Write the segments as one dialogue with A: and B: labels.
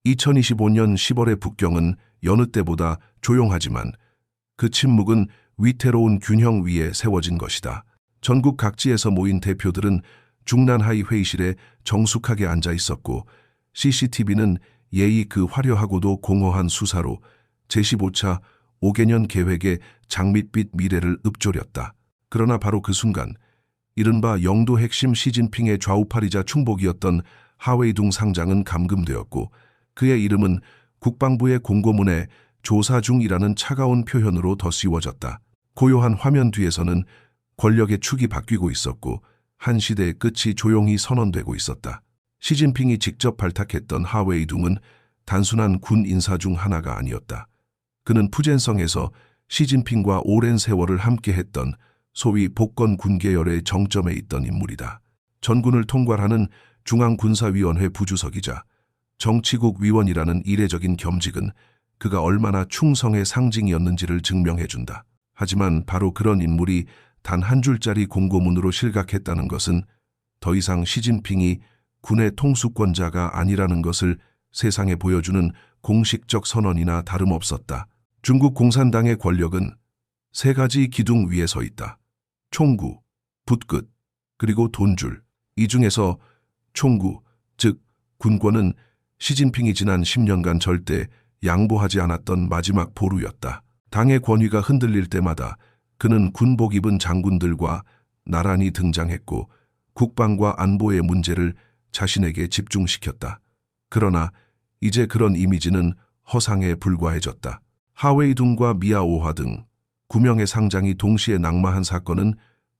A: 2025년 10월의 북경은 여느 때보다 조용하지만 그 침묵은 위태로운 균형 위에 세워진 것이다. 전국 각지에서 모인 대표들은 중난하이 회의실에 정숙하게 앉아 있었고 CCTV는 예의 그 화려하고도 공허한 수사로 제15차 5개년 계획의 장밋빛 미래를 읊조렸다. 그러나 바로 그 순간 이른바 영도 핵심 시진핑의 좌우팔이자 충복이었던 하웨이둥 상장은 감금되었고 그의 이름은 국방부의 공고문에 조사 중이라는 차가운 표현으로 덧씌워졌다. 고요한 화면 뒤에서는 권력의 축이 바뀌고 있었고 한 시대의 끝이 조용히 선언되고 있었다. 시진핑이 직접 발탁했던 하웨이둥은 단순한 군 인사 중 하나가 아니었다. 그는 푸젠성에서 시진핑과 오랜 세월을 함께했던 소위 복건 군계열의 정점에 있던 인물이다. 전군을 통괄하는 중앙군사위원회 부주석이자 정치국 위원이라는 이례적인 겸직은 그가 얼마나 충성의 상징이었는지를 증명해준다. 하지만 바로 그런 인물이 단 한 줄짜리 공고문으로 실각했다는 것은 더 이상 시진핑이 군의 통수권자가 아니라는 것을 세상에 보여주는 공식적 선언이나 다름없었다. 중국 공산당의 권력은 세 가지 기둥 위에 서 있다. 총구, 붓끝, 그리고 돈줄. 이 중에서 총구, 즉 군권은 시진핑이 지난 10년간 절대 양보하지 않았던 마지막 보루였다. 당의 권위가 흔들릴 때마다 그는 군복 입은 장군들과 나란히 등장했고 국방과 안보의 문제를 자신에게 집중시켰다. 그러나 이제 그런 이미지는 허상에 불과해졌다. 하웨이둥과 미아오화 등 9명의 상장이 동시에 낙마한 사건은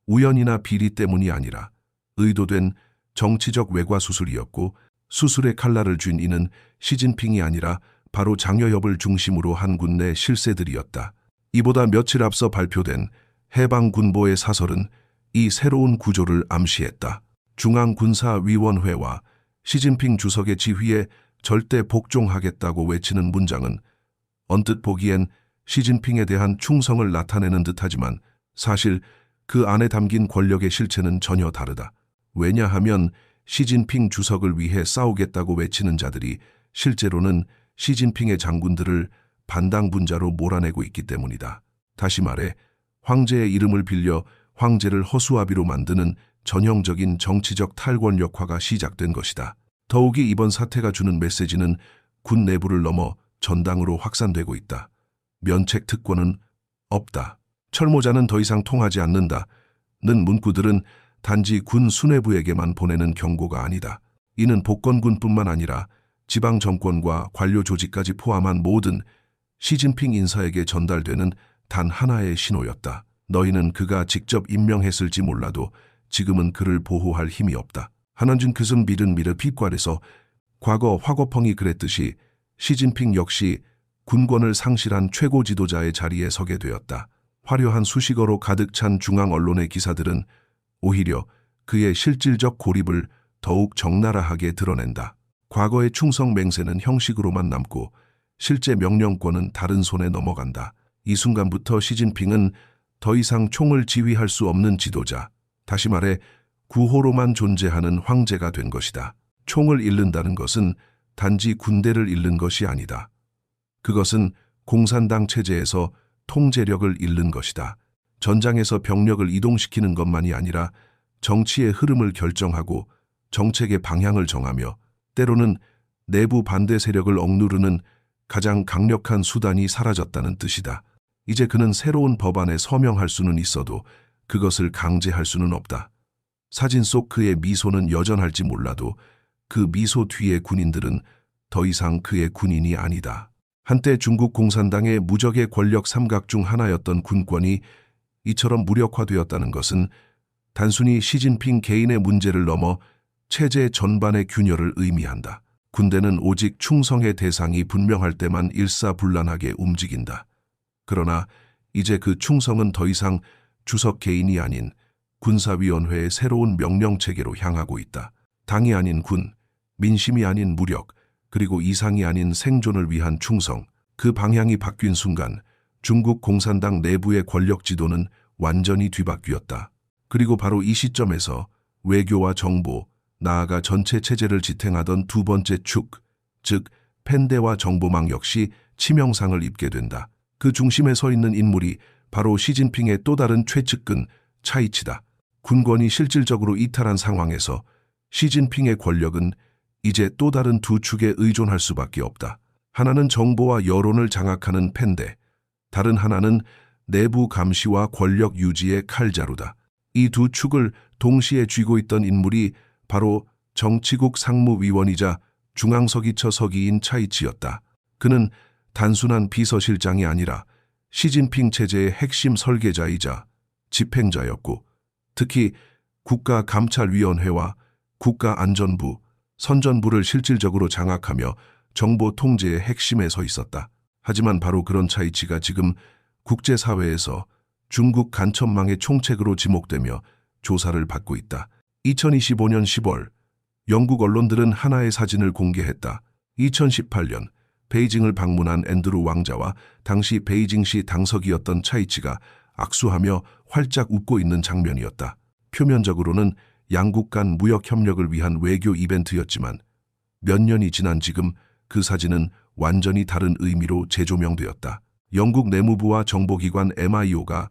A: 우연이나 비리 때문이 아니라 의도된 정치적 외과 수술이었고 수술의 칼날을 쥔 이는 시진핑이 아니라 바로 장여엽을 중심으로 한 군 내 실세들이었다. 이보다 며칠 앞서 발표된 해방군보의 사설은 이 새로운 구조를 암시했다. 중앙군사위원회와 시진핑 주석의 지휘에 절대 복종하겠다고 외치는 문장은 언뜻 보기엔 시진핑에 대한 충성을 나타내는 듯하지만 사실 그 안에 담긴 권력의 실체는 전혀 다르다. 왜냐하면 시진핑 주석을 위해 싸우겠다고 외치는 자들이 실제로는 시진핑의 장군들을 반당분자로 몰아내고 있기 때문이다. 다시 말해 황제의 이름을 빌려 황제를 허수아비로 만드는 전형적인 정치적 탈권력화가 시작된 것이다. 더욱이 이번 사태가 주는 메시지는 군 내부를 넘어 전당으로 확산되고 있다. 면책 특권은 없다. 철모자는 더 이상 통하지 않는다는 문구들은 단지 군 수뇌부에게만 보내는 경고가 아니다. 이는 복건군뿐만 아니라 지방 정권과 관료 조직까지 포함한 모든 시진핑 인사에게 전달되는 단 하나의 신호였다. 너희는 그가 직접 임명했을지 몰라도 지금은 그를 보호할 힘이 없다. 한원준 그승 미르 빛괄에서 과거 화거펑이 그랬듯이 시진핑 역시 군권을 상실한 최고 지도자의 자리에 서게 되었다. 화려한 수식어로 가득 찬 중앙 언론의 기사들은 오히려 그의 실질적 고립을 더욱 적나라하게 드러낸다. 과거의 충성 맹세는 형식으로만 남고 실제 명령권은 다른 손에 넘어간다. 이 순간부터 시진핑은 더 이상 총을 지휘할 수 없는 지도자, 다시 말해 구호로만 존재하는 황제가 된 것이다. 총을 잃는다는 것은 단지 군대를 잃는 것이 아니다. 그것은 공산당 체제에서 통제력을 잃는 것이다. 전장에서 병력을 이동시키는 것만이 아니라 정치의 흐름을 결정하고 정책의 방향을 정하며 때로는 내부 반대 세력을 억누르는 가장 강력한 수단이 사라졌다는 뜻이다. 이제 그는 새로운 법안에 서명할 수는 있어도 그것을 강제할 수는 없다. 사진 속 그의 미소는 여전할지 몰라도 그 미소 뒤의 군인들은 더 이상 그의 군인이 아니다. 한때 중국 공산당의 무적의 권력 삼각 중 하나였던 군권이 이처럼 무력화되었다는 것은 단순히 시진핑 개인의 문제를 넘어 체제 전반의 균열을 의미한다. 군대는 오직 충성의 대상이 분명할 때만 일사불란하게 움직인다. 그러나 이제 그 충성은 더 이상 주석 개인이 아닌 군사위원회의 새로운 명령체계로 향하고 있다. 당이 아닌 군, 민심이 아닌 무력, 그리고 이상이 아닌 생존을 위한 충성. 그 방향이 바뀐 순간 중국 공산당 내부의 권력 지도는 완전히 뒤바뀌었다. 그리고 바로 이 시점에서 외교와 정보, 나아가 전체 체제를 지탱하던 두 번째 축, 즉 펜데와 정보망 역시 치명상을 입게 된다. 그 중심에 서 있는 인물이 바로 시진핑의 또 다른 최측근 차이치다. 군권이 실질적으로 이탈한 상황에서 시진핑의 권력은 이제 또 다른 두 축에 의존할 수밖에 없다. 하나는 정보와 여론을 장악하는 펜데, 다른 하나는 내부 감시와 권력 유지의 칼자루다. 이 두 축을 동시에 쥐고 있던 인물이 바로 정치국 상무위원이자 중앙서기처 서기인 차이치였다. 그는 단순한 비서실장이 아니라 시진핑 체제의 핵심 설계자이자 집행자였고, 특히 국가감찰위원회와 국가안전부, 선전부를 실질적으로 장악하며 정보 통제의 핵심에 서 있었다. 하지만 바로 그런 차이치가 지금 국제사회에서 중국 간첩망의 총책으로 지목되며 조사를 받고 있다. 2025년 10월 영국 언론들은 하나의 사진을 공개했다. 2018년 베이징을 방문한 앤드루 왕자와 당시 베이징시 당석이었던 차이치가 악수하며 활짝 웃고 있는 장면이었다. 표면적으로는 양국 간 무역 협력을 위한 외교 이벤트였지만 몇 년이 지난 지금 그 사진은 완전히 다른 의미로 재조명되었다. 영국 내무부와 정보기관 MIO가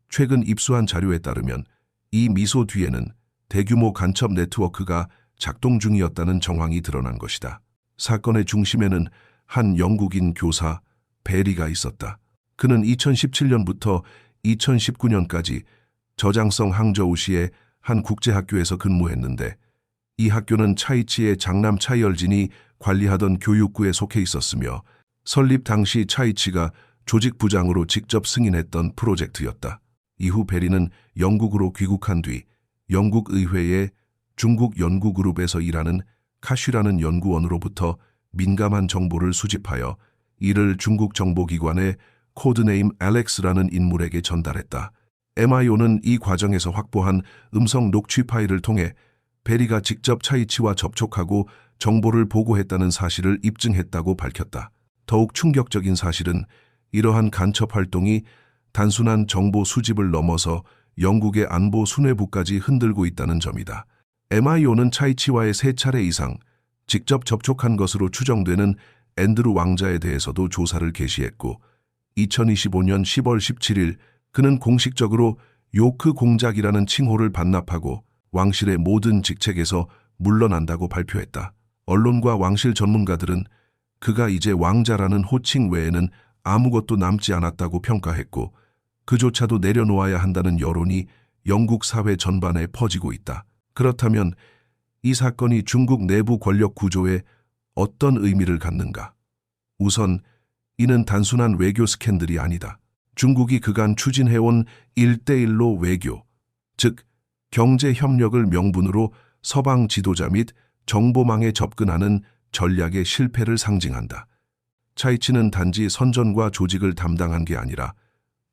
A: 최근 입수한 자료에 따르면 이 미소 뒤에는 대규모 간첩 네트워크가 작동 중이었다는 정황이 드러난 것이다. 사건의 중심에는 한 영국인 교사 베리가 있었다. 그는 2017년부터 2019년까지 저장성 항저우시의 한 국제학교에서 근무했는데 이 학교는 차이치의 장남 차이얼진이 관리하던 교육부에 속해 있었으며 설립 당시 차이치가 조직부장으로 직접 승인했던 프로젝트였다. 이후 베리는 영국으로 귀국한 뒤 영국 의회의 중국 연구그룹에서 일하는 카쉬라는 연구원으로부터 민감한 정보를 수집하여 이를 중국 정보기관의 코드네임 알렉스라는 인물에게 전달했다. MIO는 이 과정에서 확보한 음성 녹취 파일을 통해 베리가 직접 차이치와 접촉하고 정보를 보고했다는 사실을 입증했다고 밝혔다. 더욱 충격적인 사실은 이러한 간첩 활동이 단순한 정보 수집을 넘어서 영국의 안보 수뇌부까지 흔들고 있다는 점이다. MIO는 차이치와의 3차례 이상 직접 접촉한 것으로 추정되는 앤드루 왕자에 대해서도 조사를 개시했고 2025년 10월 17일 그는 공식적으로 요크 공작이라는 칭호를 반납하고 왕실의 모든 직책에서 물러난다고 발표했다. 언론과 왕실 전문가들은 그가 이제 왕자라는 호칭 외에는 아무것도 남지 않았다고 평가했고 그조차도 내려놓아야 한다는 여론이 영국 사회 전반에 퍼지고 있다. 그렇다면 이 사건이 중국 내부 권력 구조에 어떤 의미를 갖는가? 우선 이는 단순한 외교 스캔들이 아니다. 중국이 그간 추진해온 1대1로 외교, 즉 경제 협력을 명분으로 서방 지도자 및 정보망에 접근하는 전략의 실패를 상징한다. 차이치는 단지 선전과 조직을 담당한 게 아니라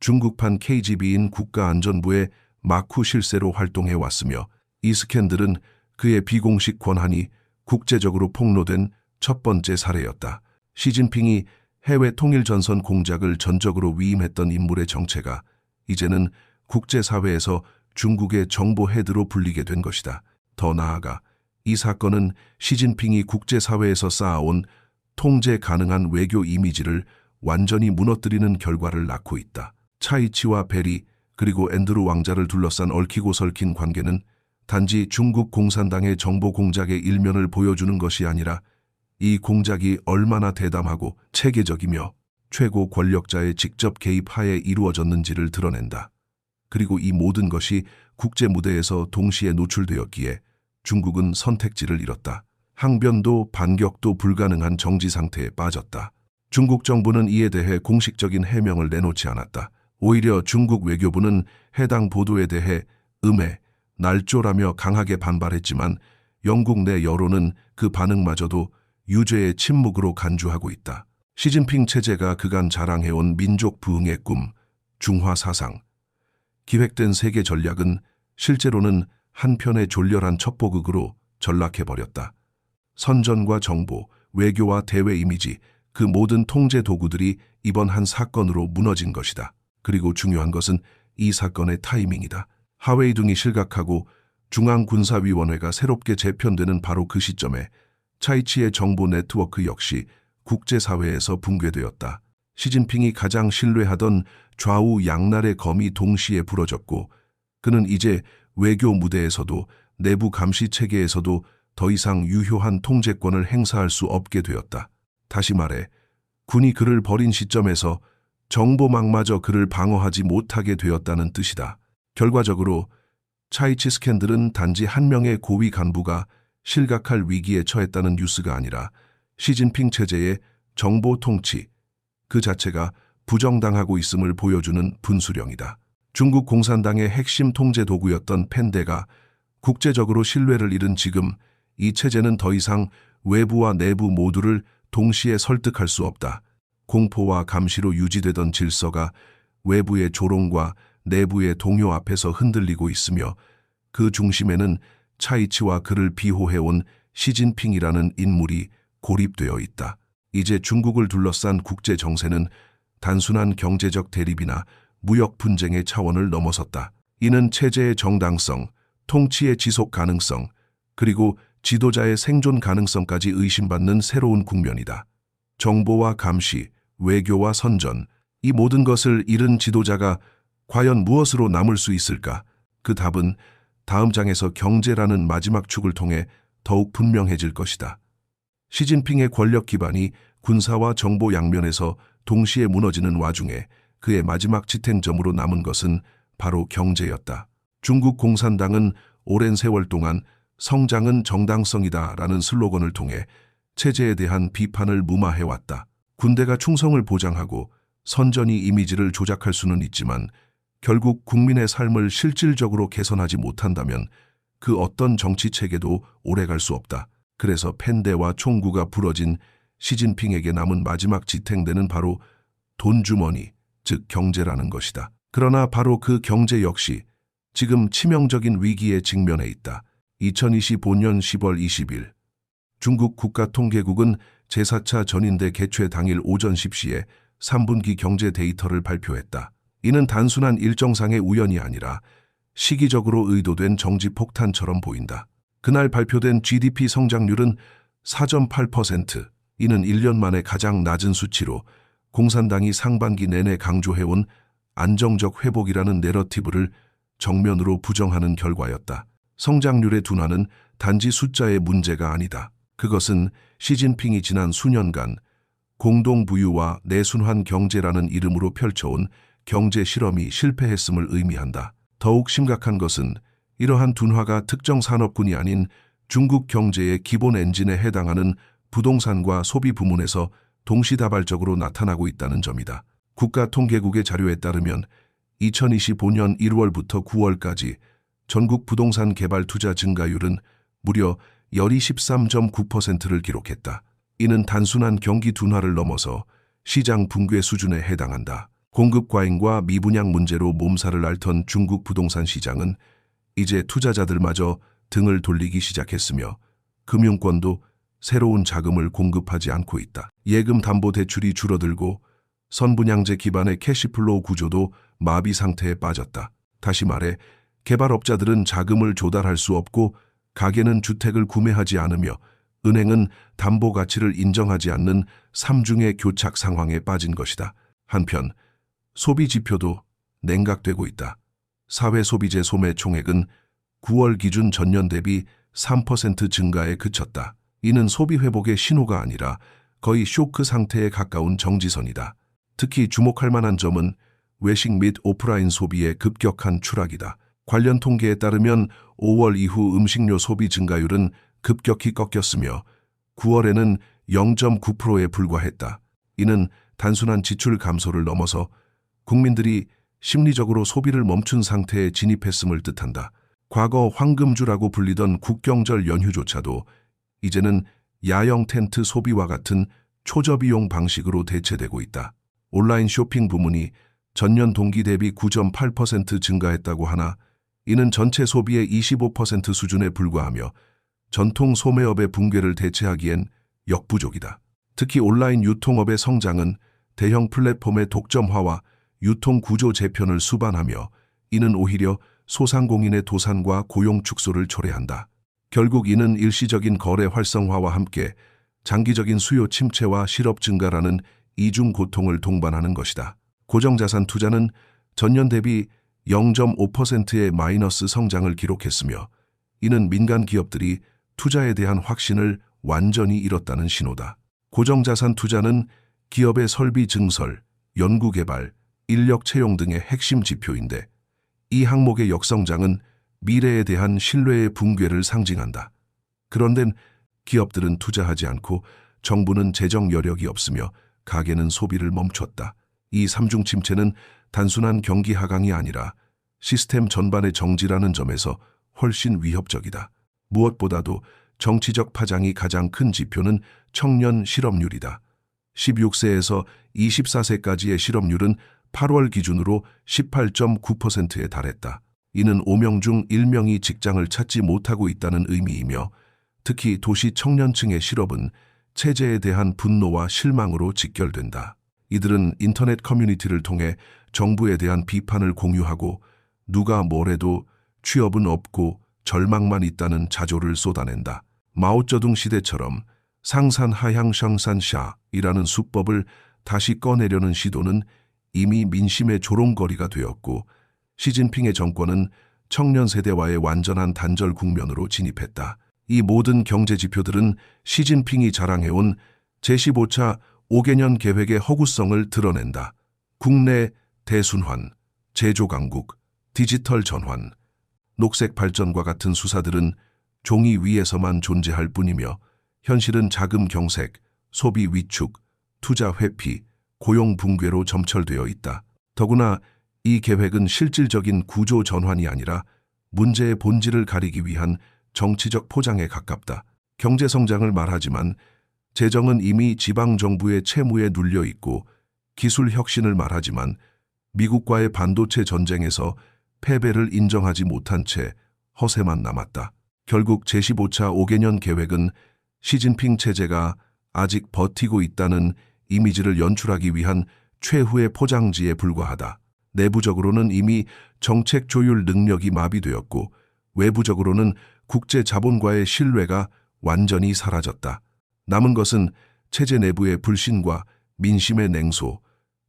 A: 중국판 KGB인 국가안전부의 마쿠 실세로 활동해 왔으며 이 스캔들은 그의 비공식 권한이 국제적으로 폭로된 첫 번째 사례였다. 시진핑이 해외 통일 전선 공작을 전적으로 위임했던 인물의 정체가 이제는 국제사회에서 중국의 정보 헤드로 불리게 된 것이다. 더 나아가 이 사건은 시진핑이 국제사회에서 쌓아온 통제 가능한 외교 이미지를 완전히 무너뜨리는 결과를 낳고 있다. 차이치와 베리 그리고 앤드루 왕자를 둘러싼 얽히고 설킨 관계는 단지 중국 공산당의 정보 공작의 일면을 보여주는 것이 아니라 이 공작이 얼마나 대담하고 체계적이며 최고 권력자의 직접 개입 하에 이루어졌는지를 드러낸다. 그리고 이 모든 것이 국제 무대에서 동시에 노출되었기에 중국은 선택지를 잃었다. 항변도 반격도 불가능한 정지 상태에 빠졌다. 중국 정부는 이에 대해 공식적인 해명을 내놓지 않았다. 오히려 중국 외교부는 해당 보도에 대해 음해, 날조라며 강하게 반발했지만 영국 내 여론은 그 반응마저도 유죄의 침묵으로 간주하고 있다. 시진핑 체제가 그간 자랑해온 민족 부흥의 꿈, 중화 사상, 기획된 세계 전략은 실제로는 한편의 졸렬한 첩보극으로 전락해버렸다. 선전과 정보, 외교와 대외 이미지, 그 모든 통제 도구들이 이번 한 사건으로 무너진 것이다. 그리고 중요한 것은 이 사건의 타이밍이다. 하웨이둥이 실각하고 중앙군사위원회가 새롭게 재편되는 바로 그 시점에 차이치의 정보 네트워크 역시 국제사회에서 붕괴되었다. 시진핑이 가장 신뢰하던 좌우 양날의 검이 동시에 부러졌고 그는 이제 외교 무대에서도 내부 감시 체계에서도 더 이상 유효한 통제권을 행사할 수 없게 되었다. 다시 말해 군이 그를 버린 시점에서 정보망마저 그를 방어하지 못하게 되었다는 뜻이다. 결과적으로 차이치 스캔들은 단지 한 명의 고위 간부가 실각할 위기에 처했다는 뉴스가 아니라 시진핑 체제의 정보 통치 그 자체가 부정당하고 있음을 보여주는 분수령이다. 중국 공산당의 핵심 통제 도구였던 펜대가 국제적으로 신뢰를 잃은 지금 이 체제는 더 이상 외부와 내부 모두를 동시에 설득할 수 없다. 공포와 감시로 유지되던 질서가 외부의 조롱과 내부의 동요 앞에서 흔들리고 있으며 그 중심에는 차이치와 그를 비호해온 시진핑이라는 인물이 고립되어 있다. 이제 중국을 둘러싼 국제 정세는 단순한 경제적 대립이나 무역 분쟁의 차원을 넘어섰다. 이는 체제의 정당성, 통치의 지속 가능성, 그리고 지도자의 생존 가능성까지 의심받는 새로운 국면이다. 정보와 감시, 외교와 선전, 이 모든 것을 잃은 지도자가 과연 무엇으로 남을 수 있을까? 그 답은 다음 장에서 경제라는 마지막 축을 통해 더욱 분명해질 것이다. 시진핑의 권력 기반이 군사와 정보 양면에서 동시에 무너지는 와중에 그의 마지막 지탱점으로 남은 것은 바로 경제였다. 중국 공산당은 오랜 세월 동안 성장은 정당성이다라는 슬로건을 통해 체제에 대한 비판을 무마해왔다. 군대가 충성을 보장하고 선전이 이미지를 조작할 수는 있지만 결국 국민의 삶을 실질적으로 개선하지 못한다면 그 어떤 정치 체계도 오래갈 수 없다. 그래서 펜대와 총구가 부러진 시진핑에게 남은 마지막 지탱대는 바로 돈주머니, 즉 경제라는 것이다. 그러나 바로 그 경제 역시 지금 치명적인 위기에 직면해 있다. 2025년 10월 20일 중국 국가통계국은 제4차 전인대 개최 당일 오전 10시에 3분기 경제 데이터를 발표했다. 이는 단순한 일정상의 우연이 아니라 시기적으로 의도된 정지 폭탄처럼 보인다. 그날 발표된 GDP 성장률은 4.8%, 이는 1년 만에 가장 낮은 수치로 공산당이 상반기 내내 강조해온 안정적 회복이라는 내러티브를 정면으로 부정하는 결과였다. 성장률의 둔화는 단지 숫자의 문제가 아니다. 그것은 시진핑이 지난 수년간 공동부유와 내순환 경제라는 이름으로 펼쳐온 경제 실험이 실패했음을 의미한다. 더욱 심각한 것은 이러한 둔화가 특정 산업군이 아닌 중국 경제의 기본 엔진에 해당하는 부동산과 소비 부문에서 동시다발적으로 나타나고 있다는 점이다. 국가통계국의 자료에 따르면 2025년 1월부터 9월까지 전국 부동산 개발 투자 증가율은 무려 열이 13.9%를 기록했다. 이는 단순한 경기 둔화를 넘어서 시장 붕괴 수준에 해당한다. 공급 과잉과 미분양 문제로 몸살을 앓던 중국 부동산 시장은 이제 투자자들마저 등을 돌리기 시작했으며 금융권도 새로운 자금을 공급하지 않고 있다. 예금 담보 대출이 줄어들고 선분양제 기반의 캐시플로우 구조도 마비 상태에 빠졌다. 다시 말해 개발업자들은 자금을 조달할 수 없고 가게는 주택을 구매하지 않으며 은행은 담보 가치를 인정하지 않는 삼중의 교착 상황에 빠진 것이다. 한편 소비 지표도 냉각되고 있다. 사회소비재 소매 총액은 9월 기준 전년 대비 3% 증가에 그쳤다. 이는 소비 회복의 신호가 아니라 거의 쇼크 상태에 가까운 정지선이다. 특히 주목할 만한 점은 외식 및 오프라인 소비의 급격한 추락이다. 관련 통계에 따르면 5월 이후 음식료 소비 증가율은 급격히 꺾였으며 9월에는 0.9%에 불과했다. 이는 단순한 지출 감소를 넘어서 국민들이 심리적으로 소비를 멈춘 상태에 진입했음을 뜻한다. 과거 황금주라고 불리던 국경절 연휴조차도 이제는 야영 텐트 소비와 같은 초저비용 방식으로 대체되고 있다. 온라인 쇼핑 부문이 전년 동기 대비 9.8% 증가했다고 하나 이는 전체 소비의 25% 수준에 불과하며 전통 소매업의 붕괴를 대체하기엔 역부족이다. 특히 온라인 유통업의 성장은 대형 플랫폼의 독점화와 유통 구조 재편을 수반하며 이는 오히려 소상공인의 도산과 고용 축소를 초래한다. 결국 이는 일시적인 거래 활성화와 함께 장기적인 수요 침체와 실업 증가라는 이중 고통을 동반하는 것이다. 고정자산 투자는 전년 대비 0.5%의 마이너스 성장을 기록했으며 이는 민간 기업들이 투자에 대한 확신을 완전히 잃었다는 신호다. 고정자산 투자는 기업의 설비 증설, 연구개발, 인력 채용 등의 핵심 지표인데 이 항목의 역성장은 미래에 대한 신뢰의 붕괴를 상징한다. 그런데 기업들은 투자하지 않고 정부는 재정 여력이 없으며 가계는 소비를 멈췄다. 이 삼중 침체는 단순한 경기 하강이 아니라 시스템 전반의 정지라는 점에서 훨씬 위협적이다. 무엇보다도 정치적 파장이 가장 큰 지표는 청년 실업률이다. 16세에서 24세까지의 실업률은 8월 기준으로 18.9%에 달했다. 이는 5명 중 1명이 직장을 찾지 못하고 있다는 의미이며 특히 도시 청년층의 실업은 체제에 대한 분노와 실망으로 직결된다. 이들은 인터넷 커뮤니티를 통해 정부에 대한 비판을 공유하고 누가 뭐래도 취업은 없고 절망만 있다는 자조를 쏟아낸다. 마오쩌둥 시대처럼 상산하향 샹산샤이라는 수법을 다시 꺼내려는 시도는 이미 민심의 조롱거리가 되었고 시진핑의 정권은 청년 세대와의 완전한 단절 국면으로 진입했다. 이 모든 경제 지표들은 시진핑이 자랑해온 제15차 5개년 계획의 허구성을 드러낸다. 국내 대순환, 제조강국, 디지털 전환, 녹색 발전과 같은 수사들은 종이 위에서만 존재할 뿐이며 현실은 자금 경색, 소비 위축, 투자 회피, 고용 붕괴로 점철되어 있다. 더구나 이 계획은 실질적인 구조 전환이 아니라 문제의 본질을 가리기 위한 정치적 포장에 가깝다. 경제 성장을 말하지만 재정은 이미 지방정부의 채무에 눌려 있고 기술 혁신을 말하지만 미국과의 반도체 전쟁에서 패배를 인정하지 못한 채 허세만 남았다. 결국 제15차 5개년 계획은 시진핑 체제가 아직 버티고 있다는 이미지를 연출하기 위한 최후의 포장지에 불과하다. 내부적으로는 이미 정책 조율 능력이 마비되었고 외부적으로는 국제 자본과의 신뢰가 완전히 사라졌다. 남은 것은 체제 내부의 불신과 민심의 냉소,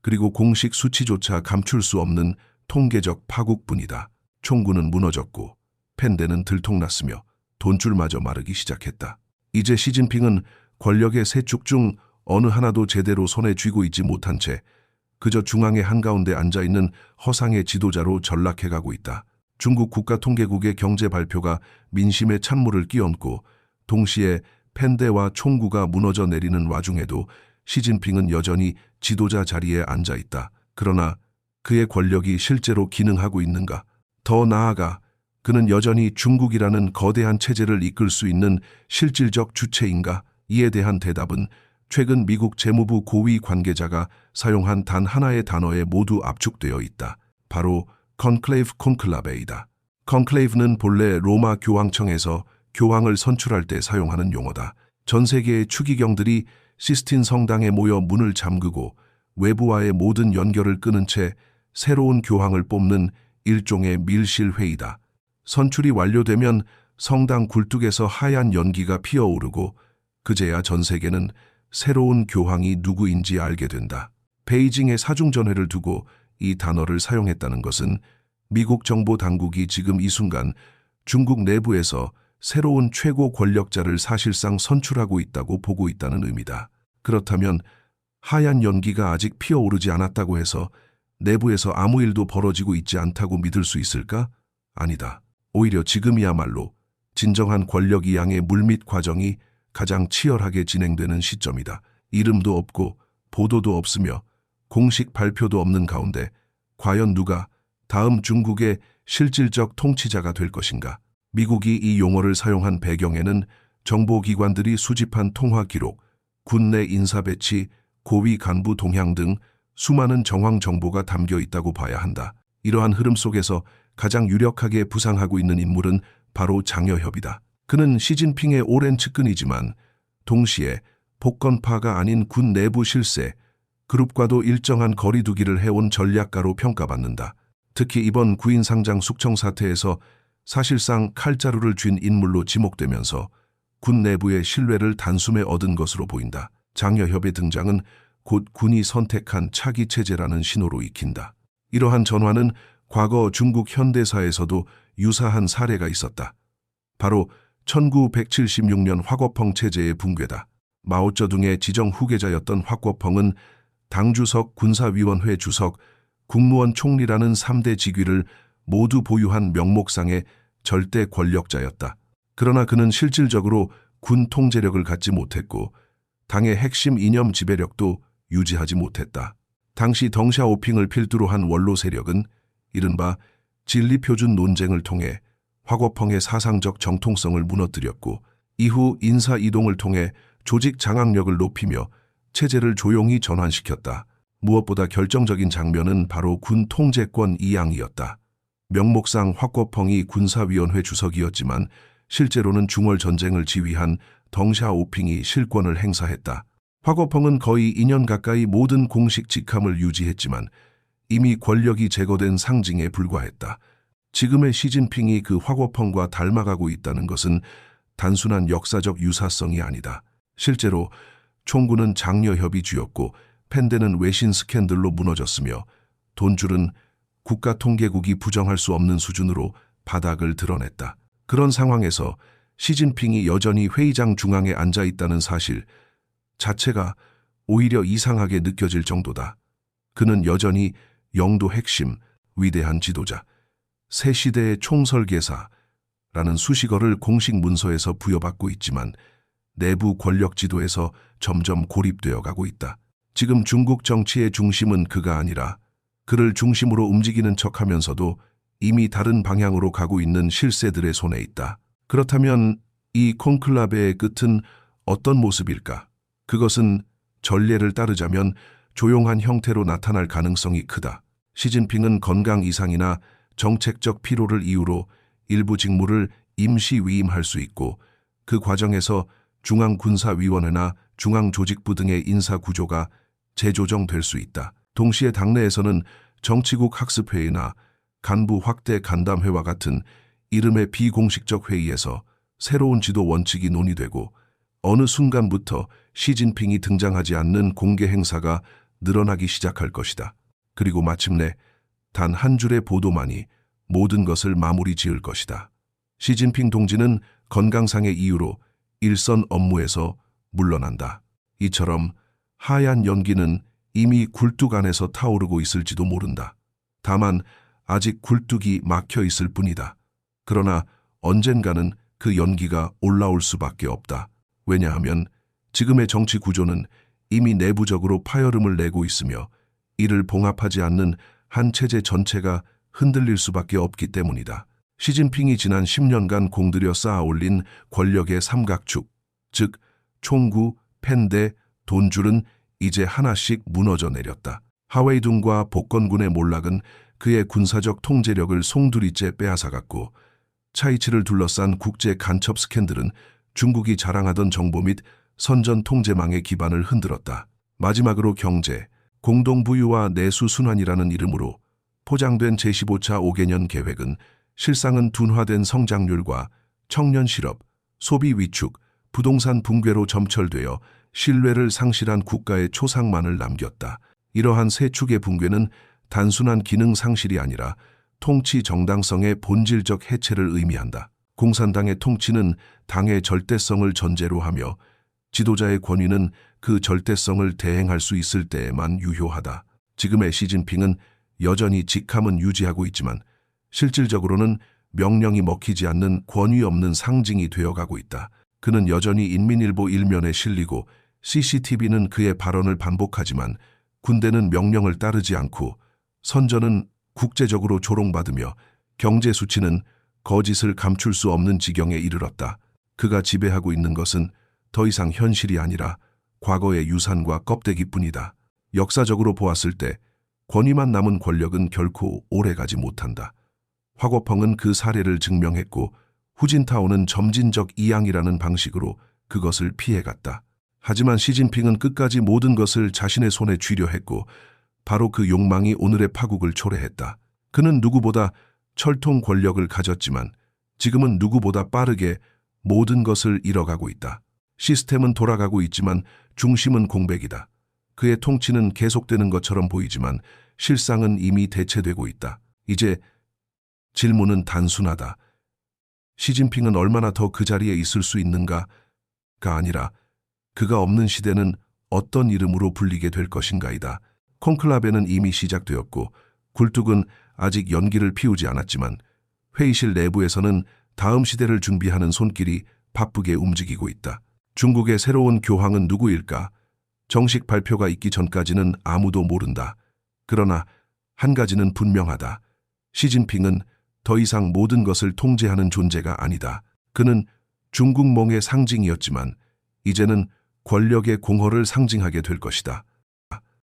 A: 그리고 공식 수치조차 감출 수 없는 통계적 파국뿐이다. 총구는 무너졌고 펜대는 들통났으며 돈줄마저 마르기 시작했다. 이제 시진핑은 권력의 세 축 중 어느 하나도 제대로 손에 쥐고 있지 못한 채 그저 중앙의 한가운데 앉아있는 허상의 지도자로 전락해가고 있다. 중국 국가통계국의 경제 발표가 민심의 찬물을 끼얹고 동시에 펜대와 총구가 무너져 내리는 와중에도 시진핑은 여전히 지도자 자리에 앉아있다. 그러나 그의 권력이 실제로 기능하고 있는가? 더 나아가 그는 여전히 중국이라는 거대한 체제를 이끌 수 있는 실질적 주체인가? 이에 대한 대답은 최근 미국 재무부 고위 관계자가 사용한 단 하나의 단어에 모두 압축되어 있다. 바로 콘클레이브이다. 콘클레이브는 본래 로마 교황청에서 교황을 선출할 때 사용하는 용어다. 전 세계의 추기경들이 시스틴 성당에 모여 문을 잠그고 외부와의 모든 연결을 끊은 채 새로운 교황을 뽑는 일종의 밀실회의다. 선출이 완료되면 성당 굴뚝에서 하얀 연기가 피어오르고 그제야 전 세계는 새로운 교황이 누구인지 알게 된다. 베이징의 사중전회를 두고 이 단어를 사용했다는 것은 미국 정보 당국이 지금 이 순간 중국 내부에서 새로운 최고 권력자를 사실상 선출하고 있다고 보고 있다는 의미다. 그렇다면 하얀 연기가 아직 피어오르지 않았다고 해서 내부에서 아무 일도 벌어지고 있지 않다고 믿을 수 있을까? 아니다. 오히려 지금이야말로 진정한 권력 이양의 물밑 과정이 가장 치열하게 진행되는 시점이다. 이름도 없고 보도도 없으며 공식 발표도 없는 가운데 과연 누가 다음 중국의 실질적 통치자가 될 것인가? 미국이 이 용어를 사용한 배경에는 정보기관들이 수집한 통화 기록, 군내 인사 배치, 고위 간부 동향 등 수많은 정황 정보가 담겨 있다고 봐야 한다. 이러한 흐름 속에서 가장 유력하게 부상하고 있는 인물은 바로 장여협이다. 그는 시진핑의 오랜 측근이지만 동시에 복건파가 아닌 군 내부 실세, 그룹과도 일정한 거리두기를 해온 전략가로 평가받는다. 특히 이번 구인상장 숙청 사태에서 사실상 칼자루를 쥔 인물로 지목되면서 군 내부의 신뢰를 단숨에 얻은 것으로 보인다. 장여협의 등장은 곧 군이 선택한 차기 체제라는 신호로 익힌다. 이러한 전환은 과거 중국 현대사에서도 유사한 사례가 있었다. 바로 1976년 화궈펑 체제의 붕괴다. 마오쩌둥의 지정 후계자였던 화궈펑은 당주석, 군사위원회 주석, 국무원 총리라는 3대 직위를 모두 보유한 명목상의 절대 권력자였다. 그러나 그는 실질적으로 군 통제력을 갖지 못했고 당의 핵심 이념 지배력도 유지하지 못했다. 당시 덩샤오핑을 필두로 한 원로 세력은 이른바 진리표준 논쟁을 통해 화궈펑의 사상적 정통성을 무너뜨렸고 이후 인사 이동을 통해 조직 장악력을 높이며 체제를 조용히 전환시켰다. 무엇보다 결정적인 장면은 바로 군 통제권 이양이었다. 명목상 화궈펑이 군사위원회 주석이었지만 실제로는 중월 전쟁을 지휘한 덩샤오핑이 실권을 행사했다. 화궈펑은 거의 2년 가까이 모든 공식 직함을 유지했지만 이미 권력이 제거된 상징에 불과했다. 지금의 시진핑이 그 화궈펑과 닮아가고 있다는 것은 단순한 역사적 유사성이 아니다. 실제로 총구는 장여협이 쥐었고 펜데는 외신 스캔들로 무너졌으며 돈줄은 국가통계국이 부정할 수 없는 수준으로 바닥을 드러냈다. 그런 상황에서 시진핑이 여전히 회의장 중앙에 앉아 있다는 사실 자체가 오히려 이상하게 느껴질 정도다. 그는 여전히 영도 핵심, 위대한 지도자, 새 시대의 총설계사라는 수식어를 공식 문서에서 부여받고 있지만 내부 권력 지도에서 점점 고립되어 가고 있다. 지금 중국 정치의 중심은 그가 아니라 그를 중심으로 움직이는 척하면서도 이미 다른 방향으로 가고 있는 실세들의 손에 있다. 그렇다면 이 콘클라베의 끝은 어떤 모습일까? 그것은 전례를 따르자면 조용한 형태로 나타날 가능성이 크다. 시진핑은 건강 이상이나 정책적 피로를 이유로 일부 직무를 임시 위임할 수 있고 그 과정에서 중앙군사위원회나 중앙조직부 등의 인사구조가 재조정될 수 있다. 동시에 당내에서는 정치국 학습회의나 간부 확대 간담회와 같은 이름의 비공식적 회의에서 새로운 지도 원칙이 논의되고 어느 순간부터 시진핑이 등장하지 않는 공개 행사가 늘어나기 시작할 것이다. 그리고 마침내 단 한 줄의 보도만이 모든 것을 마무리 지을 것이다. 시진핑 동지는 건강상의 이유로 일선 업무에서 물러난다. 이처럼 하얀 연기는 이미 굴뚝 안에서 타오르고 있을지도 모른다. 다만 아직 굴뚝이 막혀 있을 뿐이다. 그러나 언젠가는 그 연기가 올라올 수밖에 없다. 왜냐하면 지금의 정치 구조는 이미 내부적으로 파열음을 내고 있으며 이를 봉합하지 않는 한 체제 전체가 흔들릴 수밖에 없기 때문이다. 시진핑이 지난 10년간 공들여 쌓아올린 권력의 삼각축, 즉 총구, 펜데, 돈줄은 이제 하나씩 무너져 내렸다. 하웨이둥과 복건군의 몰락은 그의 군사적 통제력을 송두리째 빼앗아갔고 차이치를 둘러싼 국제 간첩 스캔들은 중국이 자랑하던 정보 및 선전 통제망의 기반을 흔들었다. 마지막으로 경제, 공동부유와 내수순환이라는 이름으로 포장된 제15차 5개년 계획은 실상은 둔화된 성장률과 청년 실업, 소비 위축, 부동산 붕괴로 점철되어 신뢰를 상실한 국가의 초상만을 남겼다. 이러한 세 축의 붕괴는 단순한 기능 상실이 아니라 통치 정당성의 본질적 해체를 의미한다. 공산당의 통치는 당의 절대성을 전제로 하며 지도자의 권위는 그 절대성을 대행할 수 있을 때에만 유효하다. 지금의 시진핑은 여전히 직함은 유지하고 있지만 실질적으로는 명령이 먹히지 않는 권위 없는 상징이 되어가고 있다. 그는 여전히 인민일보 일면에 실리고 CCTV는 그의 발언을 반복하지만 군대는 명령을 따르지 않고 선전은 국제적으로 조롱받으며 경제 수치는 거짓을 감출 수 없는 지경에 이르렀다. 그가 지배하고 있는 것은 더 이상 현실이 아니라 과거의 유산과 껍데기뿐이다. 역사적으로 보았을 때 권위만 남은 권력은 결코 오래가지 못한다. 화궈펑은 그 사례를 증명했고 후진타오는 점진적 이양이라는 방식으로 그것을 피해갔다. 하지만 시진핑은 끝까지 모든 것을 자신의 손에 쥐려 했고 바로 그 욕망이 오늘의 파국을 초래했다. 그는 누구보다 철통 권력을 가졌지만 지금은 누구보다 빠르게 모든 것을 잃어가고 있다. 시스템은 돌아가고 있지만 중심은 공백이다. 그의 통치는 계속되는 것처럼 보이지만 실상은 이미 대체되고 있다. 이제 질문은 단순하다. 시진핑은 얼마나 더 그 자리에 있을 수 있는가가 아니라 그가 없는 시대는 어떤 이름으로 불리게 될 것인가이다. 콘클라베는 이미 시작되었고 굴뚝은 아직 연기를 피우지 않았지만 회의실 내부에서는 다음 시대를 준비하는 손길이 바쁘게 움직이고 있다. 중국의 새로운 교황은 누구일까? 정식 발표가 있기 전까지는 아무도 모른다. 그러나 한 가지는 분명하다. 시진핑은 더 이상 모든 것을 통제하는 존재가 아니다. 그는 중국몽의 상징이었지만 이제는 권력의 공허를 상징하게 될 것이다.